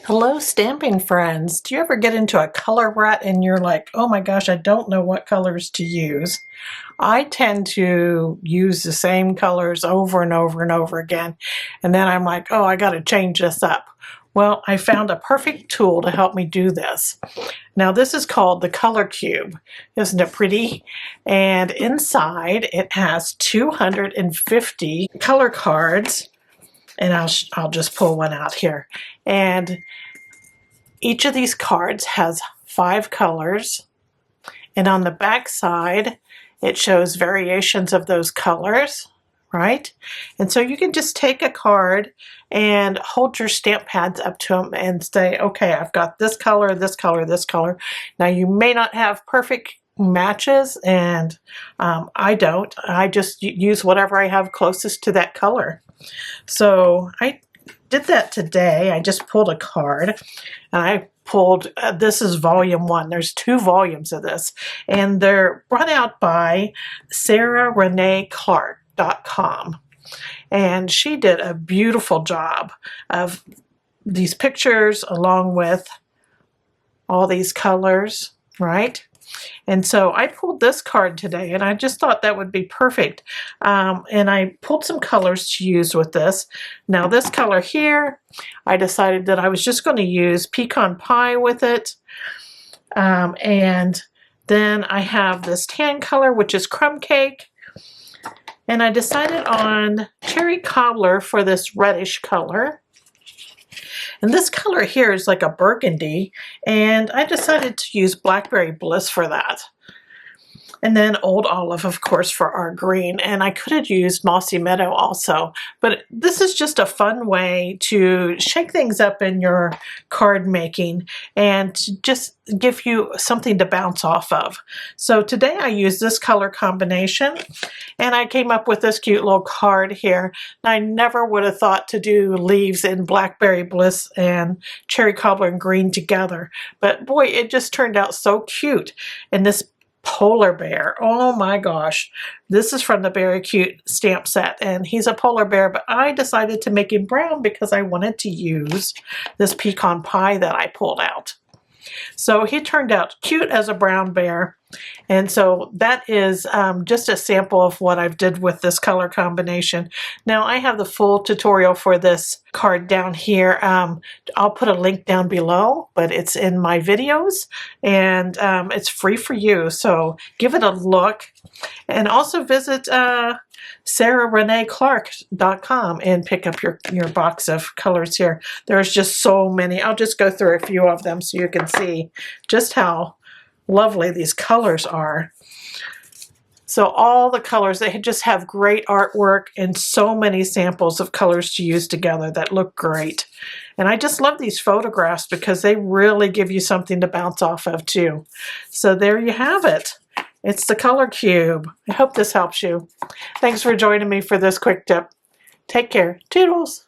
Hello, stamping friends. Do you ever get into a color rut and you're like, oh my gosh, I don't know what colors to use? I tend to use the same colors over and over and over again. And then I'm like, oh, I got to change this up. Well, I found a perfect tool to help me do this. Now, this is called the Color Cube. Isn't it pretty? And inside it has 250 color cards. And I'll just pull one out here. And each of these cards has 5 colors, and on the back side it shows variations of those colors, right? And so you can just take a card and hold your stamp pads up to them and say, okay, I've got this color, this color, this color. Now you may not have perfect matches, and I don't. I just use whatever I have closest to that color. So I did that today. I just pulled a card, and I pulled, this is volume 1. There's 2 volumes of this, and they're brought out by SarahReneeClark.com. And she did a beautiful job of these pictures along with all these colors, right? And so I pulled this card today, and I just thought that would be perfect. And I pulled some colors to use with this. Now this color here, I decided that I was just going to use pecan pie with it. And then I have this tan color, which is crumb cake. And I decided on cherry cobbler for this reddish color. And this color here is like a burgundy, and I decided to use blackberry bliss for that. And then old olive, of course, for our green. And I could have used mossy meadow also. But this is just a fun way to shake things up in your card making and to just give you something to bounce off of. So today I used this color combination, and I came up with this cute little card here. I never would have thought to do leaves in blackberry bliss and cherry cobbler and green together. But boy, it just turned out so cute. And this polar bear, oh my gosh, this is from the Very Cute stamp set, and he's a polar bear, but I decided to make him brown because I wanted to use this pecan pie that I pulled out. So he turned out cute as a brown bear. And so that is just a sample of what I've did with this color combination. Now I have the full tutorial for this card down here. I'll put a link down below, but it's in my videos, and it's free for you. So give it a look, and also visit SarahReneeClark.com and pick up your box of colors here. There's just so many. I'll just go through a few of them so you can see just how lovely these colors are. So all the colors, they just have great artwork and so many samples of colors to use together that look great. And I just love these photographs because they really give you something to bounce off of too. So there you have it. It's the Color Cube. I hope this helps you. Thanks for joining me for this quick tip. Take care. Toodles.